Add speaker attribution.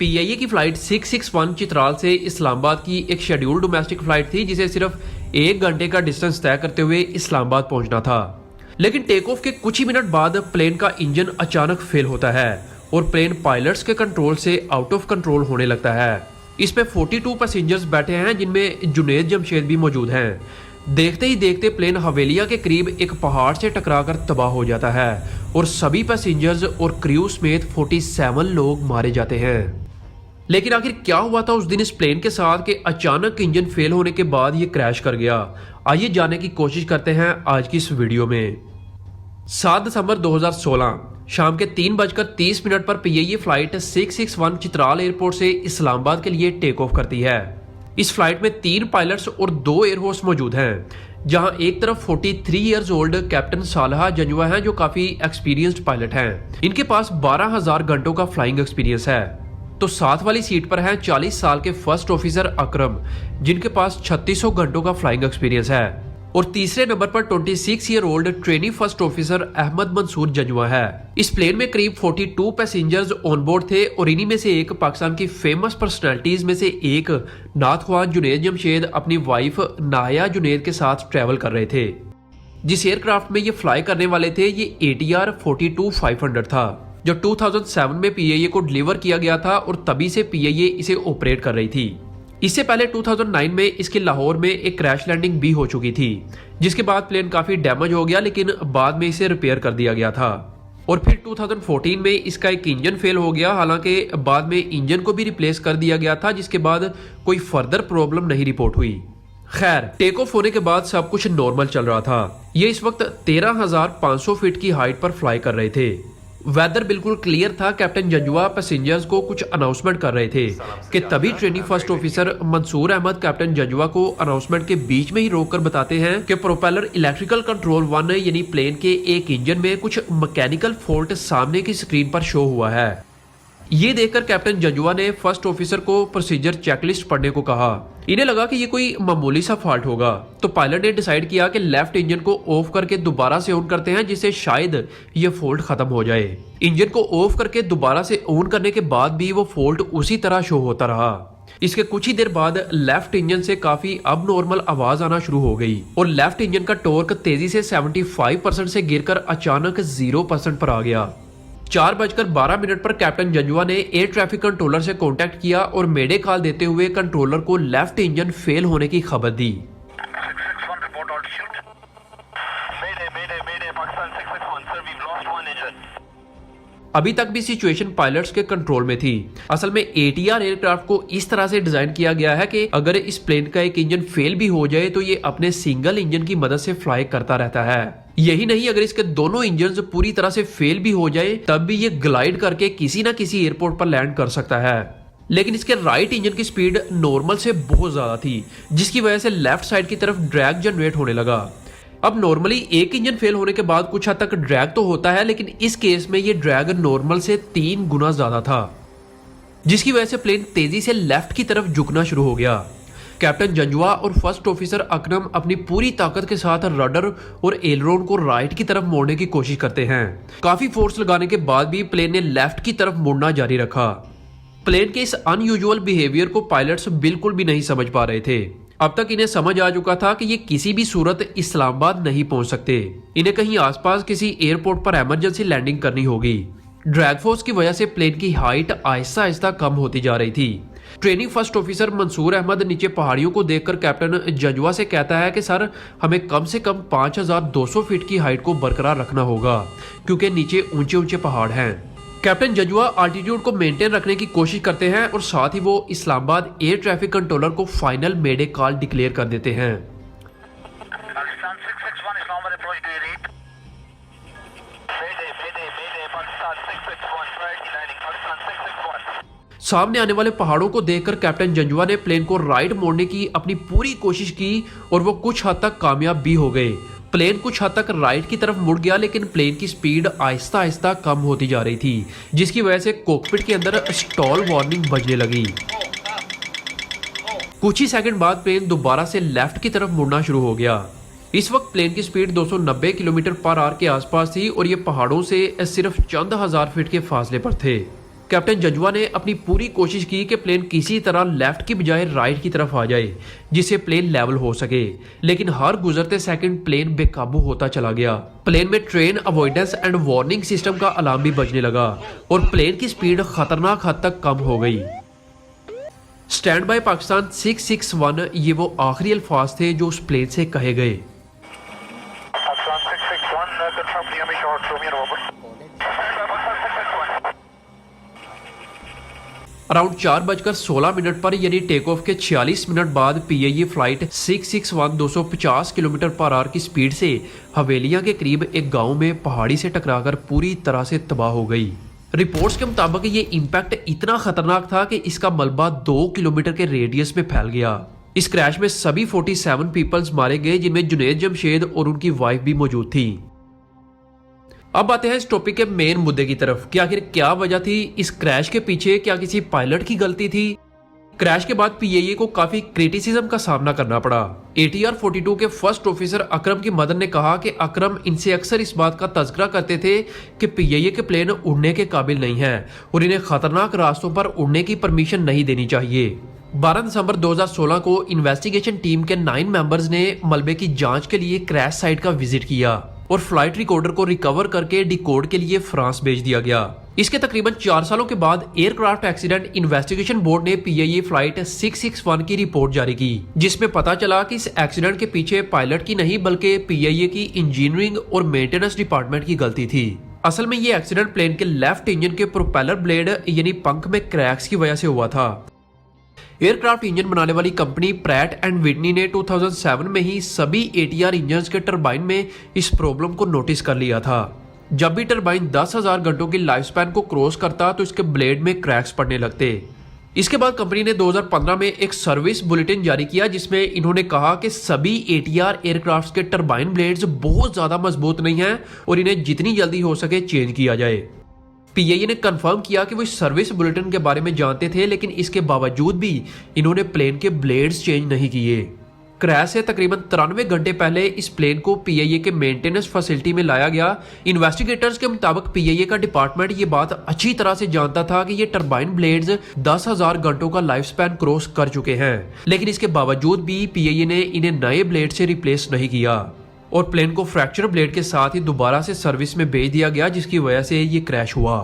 Speaker 1: PIA की flight 661 Chitral से इस्लामाबाद की एक शेड्यूल्ड डोमेस्टिक फ्लाइट थी जिसे सिर्फ 1 घंटे का डिस्टेंस तय करते हुए इस्लामाबाद पहुंचना था। लेकिन टेक ऑफ के कुछ ही मिनट बाद प्लेन का इंजन अचानक फेल होता है और प्लेन पायलट्स के कंट्रोल से आउट ऑफ कंट्रोल होने लगता है। इसमें 42 पैसेंजर्स बैठे हैं जिनमें जुनेद जमशेद भी मौजूद हैं। देखते ही देखते प्लेन हवेलिया के करीब एक पहाड़ से टकराकर तबाह हो जाता है और सभी पैसेंजर्स और क्रू समेत 47 लोग मारे जाते हैं। लेकिन आखिर क्या हुआ था उस दिन इस प्लेन के साथ कि अचानक इंजन फेल होने के बाद ये क्रैश कर गया? आइए जानने की कोशिश करते हैं आज की इस वीडियो में। 7 दिसंबर 2016 शाम के 3:30 पर पीआईए फ्लाइट 661 चित्राल एयरपोर्ट से इस्लामाबाद के लिए टेक ऑफ करती है। इस फ्लाइट में 3 पायलट्स और 2 एयर होस्ट मौजूद हैं, जहां एक तरफ 43 ईयर्स ओल्ड कैप्टन सालहा जंजुआ हैं जो काफी एक्सपीरियंस्ड पायलट हैं। इनके पास 12,000 घंटों का फ्लाइंग एक्सपीरियंस है। तो साथ वाली सीट पर हैं 40 साल के फर्स्ट ऑफिसर अकरम जिनके पास 3600 घंटों का फ्लाइंग एक्सपीरियंस है। और तीसरे नंबर पर 26 year old trainee first officer Ahmed Mansoor Janjua है। इस प्लेन में करीब 42 पैसेंजर्स ऑन बोर्ड थे और इन्हीं में से एक पाकिस्तान की फेमस पर्सनैलिटीज में से एक नाथ ख्वान जुनेद जमशेद अपनी वाइफ नाया जुनेद के साथ ट्रैवल कर रहे थे। जिस एयरक्राफ्ट में ये फ्लाई करने वाले थे ये ATR 42-500 था जो 2007 में पीआईए को डिलीवर किया गया था और तभी से पीआईए इसे ऑपरेट कर रही थी। इससे पहले 2009 में इसके लाहौर में एक क्रैश लैंडिंग भी हो चुकी थी, जिसके बाद प्लेन काफी डैमेज हो गया लेकिन बाद में इसे रिपेयर कर दिया गया था। और फिर 2014 में इसका एक इंजन फेल हो गया, हालांकि बाद में इंजन को भी रिप्लेस कर दिया गया था जिसके बाद कोई फर्दर प्रॉब्लम नहीं रिपोर्ट हुई। खैर, टेक ऑफ होने के बाद सब कुछ नॉर्मल चल रहा था। ये इस वक्त 13,500 फीट की हाइट पर फ्लाई कर रहे थे। वेदर बिल्कुल क्लियर था। कैप्टन जंजुआ पैसेंजर्स को कुछ अनाउंसमेंट कर रहे थे कि तभी trainee first officer Mansoor Ahmed captain Janjua को अनाउंसमेंट के बीच में ही रोककर बताते हैं कि प्रोपेलर इलेक्ट्रिकल कंट्रोल 1 यानी प्लेन के एक इंजन में कुछ मैकेनिकल फॉल्ट सामने की स्क्रीन पर शो हुआ है। ये देखकर कैप्टन जंजुआ ने फर्स्ट ऑफिसर को प्रोसीजर चेकलिस्ट पढ़ने को कहा। इन्हें लगा कि ये कोई मामूली सा फॉल्ट होगा, तो पायलट ने डिसाइड किया कि लेफ्ट इंजन को ऑफ करके दोबारा से ऑन करते हैं जिससे शायद ये फॉल्ट खत्म हो जाए। इंजन को ऑफ करके दोबारा से ऑन करने के बाद भी वो फॉल्ट उसी तरह शो होता रहा। इसके कुछ ही देर बाद लेफ्ट इंजन से काफी अब नॉर्मल आवाज आना शुरू हो गई और लेफ्ट इंजन का टॉर्क तेजी से 75% से गिरकर अचानक 0% पर आ गया। 4:12 पर कैप्टन जंजुआ ने एयर ट्रैफिक कंट्रोलर से कांटेक्ट किया और मेडे कॉल देते हुए कंट्रोलर को लेफ्ट इंजन फेल होने की खबर दी। अभी तक भी सिचुएशन पायलट्स के कंट्रोल में थी। असल में ATR एयरक्राफ्ट को इस तरह से डिजाइन किया गया है कि अगर इस प्लेन का एक इंजन फेल भी हो जाए तो ये अपने सिंगल इंजन की मदद से फ्लाई करता रहता है। यही नहीं, अगर इसके दोनों इंजन पूरी तरह से फेल भी हो जाए तब भी ये ग्लाइड करके किसी न किसी एयरपोर्ट पर लैंड कर सकता है। लेकिन इसके राइट इंजन की स्पीड नॉर्मल से बहुत ज्यादा थी जिसकी वजह से लेफ्ट साइड की तरफ ड्रैग जनरेट होने लगा। अब नॉर्मली एक इंजन फेल होने के बाद कुछ हद तक ड्रैग तो होता है, लेकिन इस केस में ये ड्रैग नॉर्मल से 3 गुना ज्यादा था जिसकी वजह से प्लेन तेजी से लेफ्ट की तरफ झुकना शुरू हो गया। कैप्टन जंजुआ और फर्स्ट ऑफिसर अकरम अपनी पूरी ताकत के साथ रडर और एलरोन को राइट की तरफ मोड़ने की कोशिश करते हैं। काफी फोर्स लगाने के बाद भी प्लेन ने लेफ्ट की तरफ मुड़ना जारी रखा। प्लेन के इस अनयूजुअल बिहेवियर को पायलट्स बिल्कुल भी नहीं समझ पा रहे थे। अब तक इन्हें समझ आ चुका था कि ये किसी भी सूरत इस्लामाबाद नहीं पहुंच सकते। इन्हें कहीं आसपास किसी एयरपोर्ट पर इमरजेंसी लैंडिंग करनी होगी। ड्रैग फोर्स की वजह से प्लेन की हाइट आहिस्ता आहिस्ता कम होती जा रही थी। Training first officer Mansoor Ahmed नीचे पहाड़ियों को देखकर कैप्टन जंजुआ से कहता है कि सर, हमें कम से कम 5,200 फीट की हाइट को बरकरार रखना होगा क्योंकि नीचे ऊंचे ऊंचे पहाड़ हैं। कैप्टन जंजुआ अल्टीट्यूड को मेंटेन रखने की कोशिश करते हैं और साथ ही वो इस्लामाबाद एयर ट्रैफिक कंट्रोलर को फाइनल मेडे कॉल डिक्लेयर कर देते हैं। सामने आने वाले पहाड़ों को देखकर कैप्टन जंजुआ ने प्लेन को राइट मोड़ने की अपनी पूरी कोशिश की और वो कुछ हद तक कामयाब भी हो गए। प्लेन कुछ हद तक राइट की तरफ मुड़ गया लेकिन प्लेन की स्पीड आहिस्ता आहिस्ता कम होती जा रही थी जिसकी वजह से कॉकपिट के अंदर स्टॉल वार्निंग बजने लगी। कुछ ही सेकंड बाद प्लेन दोबारा से लेफ्ट की तरफ मुड़ना शुरू हो गया। इस वक्त प्लेन की स्पीड 290 किलोमीटर पर आवर के आसपास थी और ये पहाड़ों से सिर्फ चंद हजार फीट के फासले पर थे। कैप्टन जंजुआ ने अपनी पूरी कोशिश की कि प्लेन किसी तरह लेफ्ट की बजाय राइट की तरफ आ जाए जिससे प्लेन लेवल हो सके, लेकिन हर गुजरते सेकंड प्लेन बेकाबू होता चला गया। प्लेन में train avoidance and warning system का अलार्म भी बजने लगा और प्लेन की स्पीड खतरनाक हद तक कम हो गई। स्टैंड बाय पाकिस्तान 661 ये वो आखिरी अल्फाज थे जो उस प्लेन से कहे गए। अराउंड 4:16 पर यानी टेक ऑफ के 46 मिनट बाद PIA flight 661 250 kilometre per hour की स्पीड से हवेलियां के करीब एक गांव में पहाड़ी से टकराकर पूरी तरह से तबाह हो गई। रिपोर्ट्स के मुताबिक ये इम्पैक्ट इतना खतरनाक था कि इसका मलबा 2 किलोमीटर के रेडियस में फैल गया। इस क्रैश में सभी 47 पीपल्स मारे गए, जिनमें जुनेद जमशेद और उनकी वाइफ भी मौजूद थी। अब आते हैं इस टॉपिक के मेन मुद्दे की तरफ कि आखिर क्या वजह थी इस क्रैश के पीछे। क्या किसी पायलट की गलती थी? क्रैश के बाद PIA को काफी क्रिटिसिज्म का सामना करना पड़ा। ATR 42 के फर्स्ट ऑफिसर अकरम की मदर ने कहा कि अकरम इनसे अक्सर इस बात का तज़किरा करते थे कि PIA के प्लेन उड़ने के काबिल नहीं है और इन्हें खतरनाक रास्तों पर उड़ने की परमिशन नहीं देनी चाहिए। 12 दिसंबर 2016 को इन्वेस्टिगेशन टीम के 9 मेंबर्स ने मलबे की जांच के लिए क्रैश साइट का विजिट किया और फ्लाइट रिकॉर्डर को रिकवर करके डिकोड के लिए फ्रांस भेज दिया गया। इसके तकरीबन 4 सालों के बाद एयरक्राफ्ट एक्सीडेंट इन्वेस्टिगेशन बोर्ड ने PIA फ्लाइट 661 की रिपोर्ट जारी की, जिसमें पता चला कि इस एक्सीडेंट के पीछे पायलट की नहीं बल्कि PIA की इंजीनियरिंग और मेंटेनेंस डिपार्टमेंट की गलती थी। असल में ये एक्सीडेंट प्लेन के लेफ्ट इंजन के प्रोपेलर ब्लेड यानी पंख में क्रैक्स की वजह से हुआ था। एयरक्राफ्ट इंजन बनाने वाली कंपनी प्रैट एंड विटनी ने 2007 में ही सभी ATR इंजन्स के टरबाइन में इस प्रॉब्लम को नोटिस कर लिया था। जब भी टरबाइन 10,000 घंटों की लाइफ स्पैन को क्रॉस करता तो इसके ब्लेड में क्रैक्स पड़ने लगते। इसके बाद कंपनी ने 2015 में एक सर्विस बुलेटिन जारी किया जिसमें इन्होंने कहा कि सभी ATR एयरक्राफ्ट के टरबाइन ब्लेड्स बहुत ज्यादा मजबूत नहीं हैं और इन्हें जितनी जल्दी हो सके चेंज किया जाए। PIA ने कंफर्म किया कि वो इस सर्विस बुलेटिन के बारे में जानते थे, लेकिन इसके बावजूद भी इन्होंने प्लेन के ब्लेड्स चेंज नहीं किए। क्रैश से तकरीबन 93 घंटे पहले इस प्लेन को PIA के मेंटेनेंस फैसिलिटी में लाया गया। इन्वेस्टिगेटर्स के मुताबिक PIA का डिपार्टमेंट ये बात अच्छी तरह से जानता था कि ये टरबाइन ब्लेड्स 10,000 घंटों का लाइफ स्पैन क्रॉस कर चुके हैं, लेकिन इसके बावजूद भी PIA ने इन्हें नए ब्लेड से रिप्लेस नहीं किया और प्लेन को फ्रैक्चर ब्लेड के साथ ही दोबारा से सर्विस में भेज दिया गया, जिसकी वजह से ये क्रैश हुआ।